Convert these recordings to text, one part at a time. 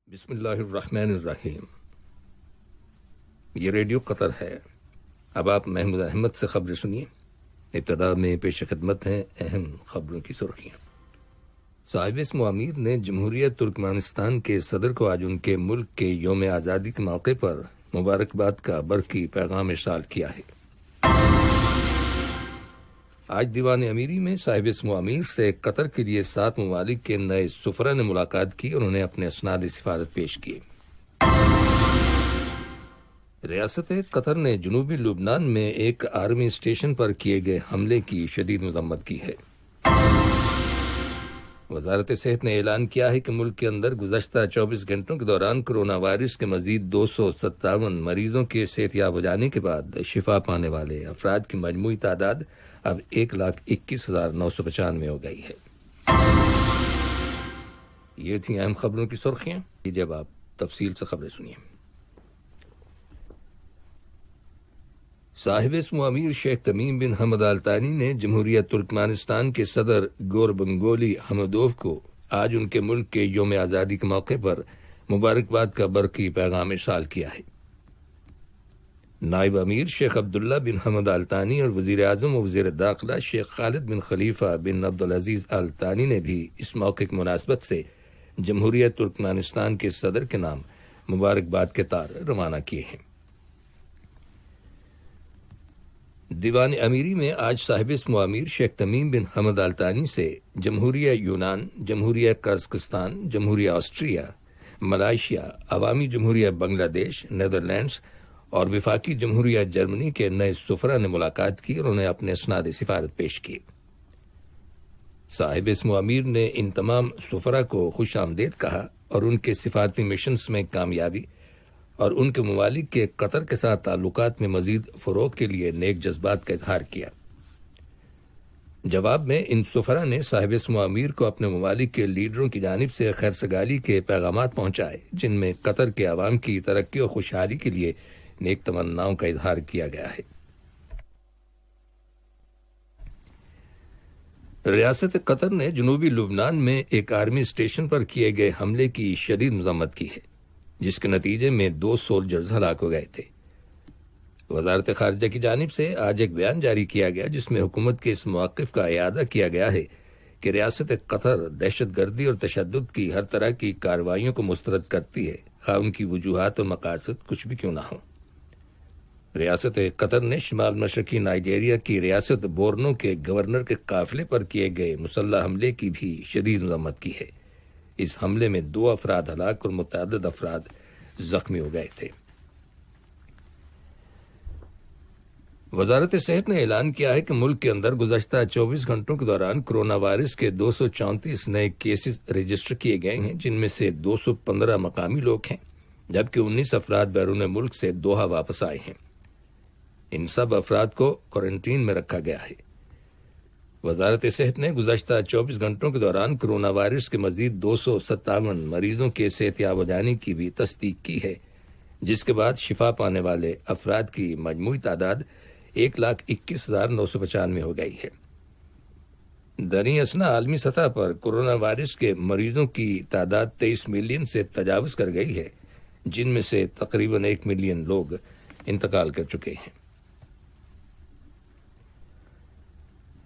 بسم اللہ الرحمن الرحیم۔ یہ ریڈیو قطر ہے۔ اب آپ محمود احمد سے خبریں سنیے۔ ابتدا میں پیش خدمت ہیں اہم خبروں کی سرخیاں۔ صاحب اسم امیر نے جمہوریہ ترکمانستان کے صدر کو آج ان کے ملک کے یوم آزادی کے موقع پر مبارکباد کا برقی پیغام ارسال کیا ہے۔ آج دیوان امیری میں صاحب اسم امیر سے قطر کے لیے 7 ممالک کے نئے سفراء نے ملاقات کی اور انہیں اپنے اسناد سفارت پیش کیے۔ ریاست قطر نے جنوبی لبنان میں ایک آرمی اسٹیشن پر کیے گئے حملے کی شدید مذمت کی ہے۔ وزارت صحت نے اعلان کیا ہے کہ ملک کے اندر گزشتہ 24 گھنٹوں کے دوران کرونا وائرس کے مزید 257 مریضوں کے صحتیاب ہو جانے کے بعد شفا پانے والے افراد کی مجموعی تعداد اب 1,21,995 ہو گئی ہے۔ یہ تھیں اہم خبروں کی سرخیاں۔ جب آپ تفصیل سے خبریں سنیے۔ صاحب اسم امیر شیخ تمیم بن حمد آل ثانی نے جمہوریہ ترکمانستان کے صدر گوربنگولی حمدوف کو آج ان کے ملک کے یوم آزادی کے موقع پر مبارکباد کا برقی پیغام ارسال کیا ہے۔ نائب امیر شیخ عبداللہ بن حمد آل ثانی اور وزیر اعظم و وزیر داخلہ شیخ خالد بن خلیفہ بن عبدالعزیز آل ثانی نے بھی اس موقع کی مناسبت سے جمہوریہ ترکمانستان کے صدر کے نام مبارکباد کے تار روانہ کیے ہیں۔ دیوان امیری میں آج صاحب اسم امیر شیخ تمیم بن حمد آل ثانی سے جمہوریہ یونان، جمہوریہ قزقستان، جمہوریہ آسٹریا، ملائیشیا، عوامی جمہوریہ بنگلہ دیش، نیدرلینڈز اور وفاقی جمہوریہ جرمنی کے نئے سفراء نے ملاقات کی اور انہیں اپنے اسناد سفارت پیش کیے۔ صاحب اسم امیر نے ان تمام سفراء کو خوش آمدید کہا اور ان کے سفارتی مشنز میں کامیابی اور ان کے ممالک کے قطر کے ساتھ تعلقات میں مزید فروغ کے لیے نیک جذبات کا اظہار کیا۔ جواب میں ان سفراء نے صاحب اسم امیر کو اپنے ممالک کے لیڈروں کی جانب سے خیر سگالی کے پیغامات پہنچائے، جن میں قطر کے عوام کی ترقی اور خوشحالی کے لیے نیک تمناؤں کا اظہار کیا گیا ہے۔ ریاست قطر نے جنوبی لبنان میں ایک آرمی اسٹیشن پر کیے گئے حملے کی شدید مذمت کی ہے، جس کے نتیجے میں 2 سولجرز ہلاک ہو گئے تھے۔ وزارت خارجہ کی جانب سے آج ایک بیان جاری کیا گیا جس میں حکومت کے اس موقف کا اعادہ کیا گیا ہے کہ ریاست قطر دہشت گردی اور تشدد کی ہر طرح کی کارروائیوں کو مسترد کرتی ہے، خواہ ان کی وجوہات اور مقاصد کچھ بھی کیوں نہ ہوں۔ ریاست قطر نے شمال مشرقی نائجیریا کی ریاست بورنو کے گورنر کے قافلے پر کیے گئے مسلح حملے کی بھی شدید مذمت کی ہے۔ اس حملے میں 2 افراد ہلاک اور متعدد افراد زخمی ہو گئے تھے۔ وزارت صحت نے اعلان کیا ہے کہ ملک کے اندر گزشتہ 24 گھنٹوں کے دوران کرونا وائرس کے 234 نئے کیسز رجسٹر کیے گئے ہیں، جن میں سے 215 مقامی لوگ ہیں، جبکہ 19 افراد بیرون ملک سے دوحہ واپس آئے ہیں۔ ان سب افراد کو کوارنٹین میں رکھا گیا ہے۔ وزارت صحت نے گزشتہ 24 گھنٹوں کے دوران کرونا وائرس کے مزید 257 مریضوں کے صحتیاب ہو جانے کی بھی تصدیق کی ہے، جس کے بعد شفا پانے والے افراد کی مجموعی تعداد 1,21,995 ہو گئی ہے۔ دریں اثنا عالمی سطح پر کرونا وائرس کے مریضوں کی تعداد 23 ملین سے تجاوز کر گئی ہے، جن میں سے تقریباً 1 ملین لوگ انتقال کر چکے ہیں۔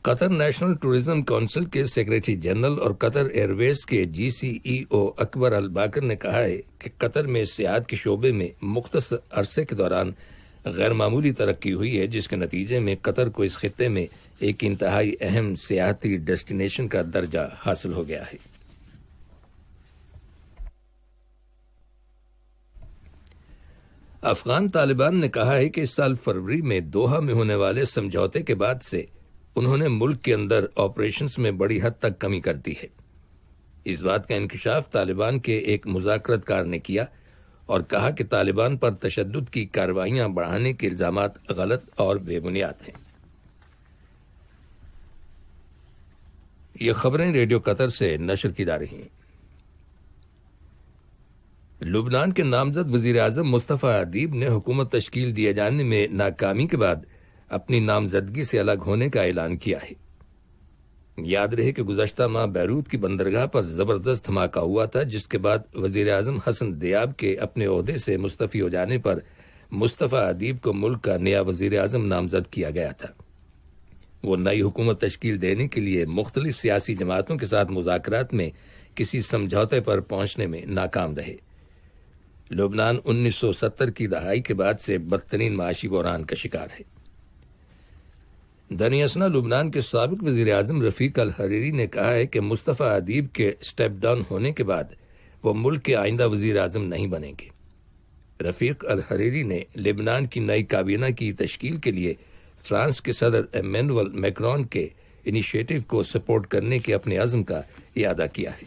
قطر نیشنل ٹورزم کونسل کے سیکریٹری جنرل اور قطر ایئر ویز کے GCEO اکبر الباکر نے کہا ہے کہ قطر میں سیاحت کے شعبے میں مختصر عرصے کے دوران غیر معمولی ترقی ہوئی ہے، جس کے نتیجے میں قطر کو اس خطے میں ایک انتہائی اہم سیاحتی ڈیسٹینیشن کا درجہ حاصل ہو گیا ہے۔ افغان طالبان نے کہا ہے کہ اس سال فروری میں دوحہ میں ہونے والے سمجھوتے کے بعد سے انہوں نے ملک کے اندر آپریشنز میں بڑی حد تک کمی کر دی ہے۔ اس بات کا انکشاف طالبان کے ایک مذاکرت کار نے کیا اور کہا کہ طالبان پر تشدد کی کارروائیاں بڑھانے کے الزامات غلط اور بے بنیاد ہیں۔ یہ خبریں ریڈیو قطر سے نشر کی جا رہی ہیں۔ لبنان کے نامزد وزیر اعظم مصطفیٰ ادیب نے حکومت تشکیل دیے جانے میں ناکامی کے بعد اپنی نامزدگی سے الگ ہونے کا اعلان کیا ہے۔ یاد رہے کہ گزشتہ ماہ بیروت کی بندرگاہ پر زبردست دھماکہ ہوا تھا، جس کے بعد وزیر اعظم حسن دیاب کے اپنے عہدے سے مستعفی ہو جانے پر مصطفیٰ ادیب کو ملک کا نیا وزیر اعظم نامزد کیا گیا تھا۔ وہ نئی حکومت تشکیل دینے کے لیے مختلف سیاسی جماعتوں کے ساتھ مذاکرات میں کسی سمجھوتے پر پہنچنے میں ناکام رہے۔ لبنان 1970 کی دہائی کے بعد سے بدترین معاشی بحران کا شکار ہے۔ دنیا اثنا لبنان کے سابق وزیر اعظم رفیق الحریری نے کہا ہے کہ مصطفیٰ ادیب کے سٹیپ ڈاؤن ہونے کے بعد وہ ملک کے آئندہ وزیر اعظم نہیں بنیں گے۔ رفیق الحریری نے لبنان کی نئی کابینہ کی تشکیل کے لیے فرانس کے صدر ایمینوئل میکرون کے انیشیٹو کو سپورٹ کرنے کے اپنے عزم کا اعادہ کیا ہے۔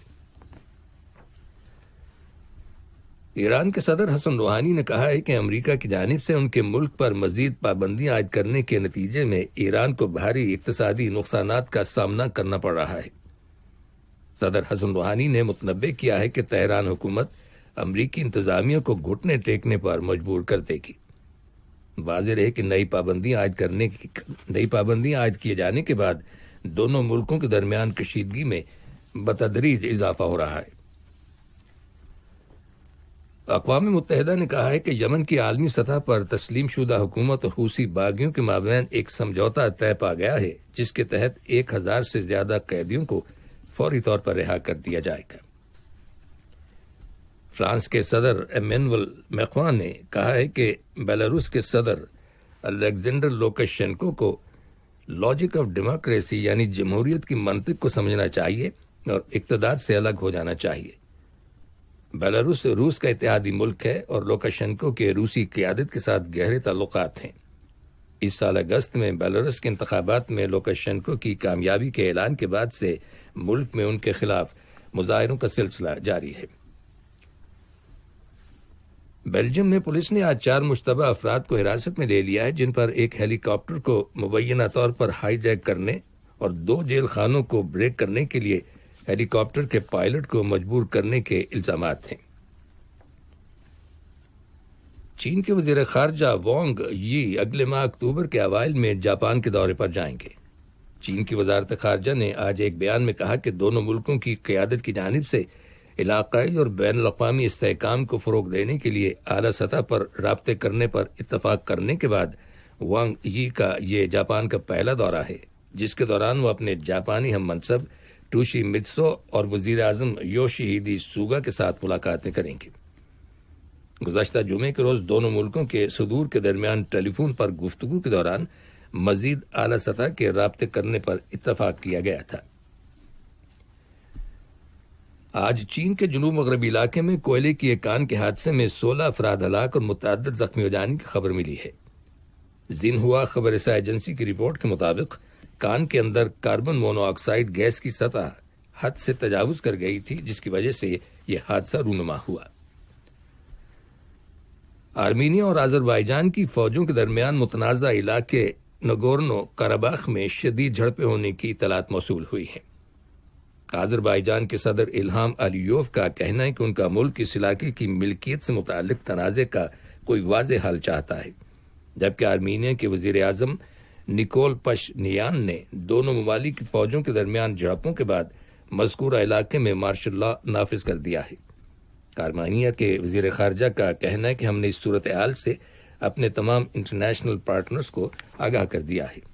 ایران کے صدر حسن روحانی نے کہا ہے کہ امریکہ کی جانب سے ان کے ملک پر مزید پابندیاں عائد کرنے کے نتیجے میں ایران کو بھاری اقتصادی نقصانات کا سامنا کرنا پڑ رہا ہے۔ صدر حسن روحانی نے متنبع کیا ہے کہ تہران حکومت امریکی انتظامیہ کو گھٹنے ٹیکنے پر مجبور کر دے گی۔ واضح رہے کہ نئی پابندیاں عائد کیے جانے کے بعد دونوں ملکوں کے درمیان کشیدگی میں بتدریج اضافہ ہو رہا ہے۔ اقوام متحدہ نے کہا ہے کہ یمن کی عالمی سطح پر تسلیم شدہ حکومت اور حوثی باغیوں کے مابین ایک سمجھوتا طے پا گیا ہے، جس کے تحت 1000 سے زیادہ قیدیوں کو فوری طور پر رہا کر دیا جائے گا۔ فرانس کے صدر ایمینوئل میکرون نے کہا ہے کہ بیلاروس کے صدر الیگزینڈر لوکاشینکو کو لاجک آف ڈیموکریسی یعنی جمہوریت کی منطق کو سمجھنا چاہیے اور اقتدار سے الگ ہو جانا چاہیے۔ بیلاروس روس کا اتحادی ملک ہے اور لوکاشینکو کے روسی قیادت کے ساتھ گہرے تعلقات ہیں۔ اس سال اگست میں بیلاروس کے انتخابات میں لوکاشینکو کی کامیابی کے اعلان کے بعد سے ملک میں ان کے خلاف مظاہروں کا سلسلہ جاری ہے۔ بیلجیم میں پولیس نے آج 4 مشتبہ افراد کو حراست میں لے لیا ہے، جن پر ایک ہیلی کاپٹر کو مبینہ طور پر ہائی جیک کرنے اور 2 جیل خانوں کو بریک کرنے کے لیے ہیلی کاپٹر کے پائلٹ کو مجبور کرنے کے الزامات ہیں۔ چین کے وزیر خارجہ وانگ یی اگلے ماہ اکتوبر کے اوائل میں جاپان کے دورے پر جائیں گے۔ چین کی وزارت خارجہ نے آج ایک بیان میں کہا کہ دونوں ملکوں کی قیادت کی جانب سے علاقائی اور بین الاقوامی استحکام کو فروغ دینے کے لیے اعلیٰ سطح پر رابطے کرنے پر اتفاق کرنے کے بعد وانگ یی کا یہ جاپان کا پہلا دورہ ہے، جس کے دوران وہ اپنے جاپانی ہم منصب ٹوشی متسو اور وزیر اعظم یوشیہیدے سوگا کے ساتھ ملاقاتیں کریں گے۔ گزشتہ جمعے کے روز دونوں ملکوں کے صدور کے درمیان ٹیلی فون پر گفتگو کے دوران مزید اعلیٰ سطح کے رابطے کرنے پر اتفاق کیا گیا تھا۔ آج چین کے جنوب مغربی علاقے میں کوئلے کی ایک کان کے حادثے میں 16 افراد ہلاک اور متعدد زخمی ہو جانے کی خبر ملی ہے۔ زنہوا خبر رساں ایجنسی کی رپورٹ کے مطابق کان کے اندر کاربن مونو آکسائڈ گیس کی سطح حد سے تجاوز کر گئی تھی، جس کی وجہ سے یہ حادثہ رونما ہوا۔ آرمینیا اور آذربائیجان کی فوجوں کے درمیان متنازع علاقے نگورنو قرباخ میں شدید جھڑپیں ہونے کی اطلاعات موصول ہوئی ہیں۔ آذربائیجان کے صدر الہام علیوف کا کہنا ہے کہ ان کا ملک اس علاقے کی ملکیت سے متعلق تنازع کا کوئی واضح حل چاہتا ہے، جبکہ آرمینیا کے وزیر اعظم نکول پشنیان نے دونوں ممالک کی فوجوں کے درمیان جھڑپوں کے بعد مذکورہ علاقے میں مارشل لا نافذ کر دیا ہے۔ آرمینیا کے وزیر خارجہ کا کہنا ہے کہ ہم نے اس صورتحال سے اپنے تمام انٹرنیشنل پارٹنرز کو آگاہ کر دیا ہے۔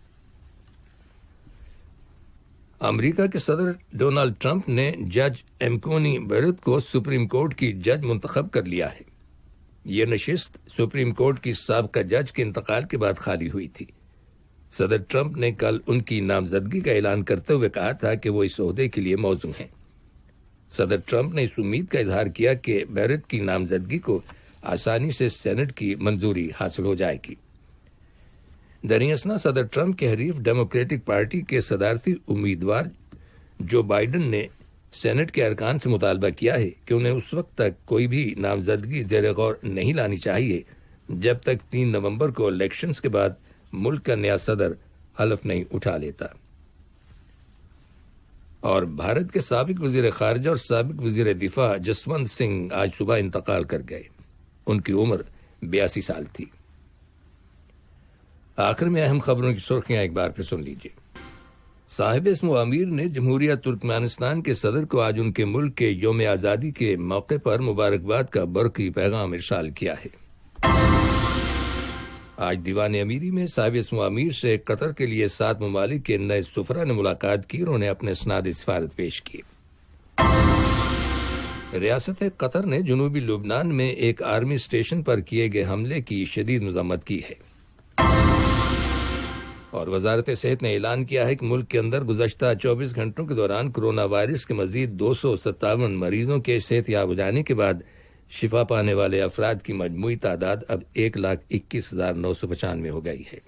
امریکہ کے صدر ڈونلڈ ٹرمپ نے جج ایمکونی بیرت کو سپریم کورٹ کی جج منتخب کر لیا ہے۔ یہ نشست سپریم کورٹ کی سابقہ جج کے انتقال کے بعد خالی ہوئی تھی۔ صدر ٹرمپ نے کل ان کی نامزدگی کا اعلان کرتے ہوئے کہا تھا کہ وہ اس عہدے کے لیے موزوں ہیں۔ صدر ٹرمپ نے اس امید کا اظہار کیا کہ بیرت کی نامزدگی کو آسانی سے سینٹ کی منظوری حاصل ہو جائے گی۔ دریں اثنا صدر ٹرمپ کے حریف ڈیموکریٹک پارٹی کے صدارتی امیدوار جو بائیڈن نے سینٹ کے ارکان سے مطالبہ کیا ہے کہ انہیں اس وقت تک کوئی بھی نامزدگی زیر غور نہیں لانی چاہیے جب تک 3 نومبر کو الیکشنز کے بعد ملک کا نیا صدر حلف نہیں اٹھا لیتا۔ اور بھارت کے سابق وزیر خارجہ اور سابق وزیر دفاع جسونت سنگھ آج صبح انتقال کر گئے۔ ان کی عمر 82 سال تھی۔ آخر میں اہم خبروں کی سرخیاں ایک بار پھر سن لیجیے۔ صاحب اسم و امیر نے جمہوریہ ترکمانستان کے صدر کو آج ان کے ملک کے یوم آزادی کے موقع پر مبارکباد کا برقی پیغام ارسال کیا ہے۔ آج دیوان امیری میں صاحب اسم و امیر سے قطر کے لیے 7 ممالک کے نئے سفراء نے ملاقات کی اور انہیں اپنے اسناد سفارت پیش کیے۔ ریاست قطر نے جنوبی لبنان میں ایک آرمی اسٹیشن پر کیے گئے حملے کی شدید مذمت کی ہے، اور وزارت صحت نے اعلان کیا ہے کہ ملک کے اندر گزشتہ 24 گھنٹوں کے دوران کرونا وائرس کے مزید 257 مریضوں کے صحت یاب ہو جانے کے بعد شفا پانے والے افراد کی مجموعی تعداد اب 1,21,995 ہو گئی ہے۔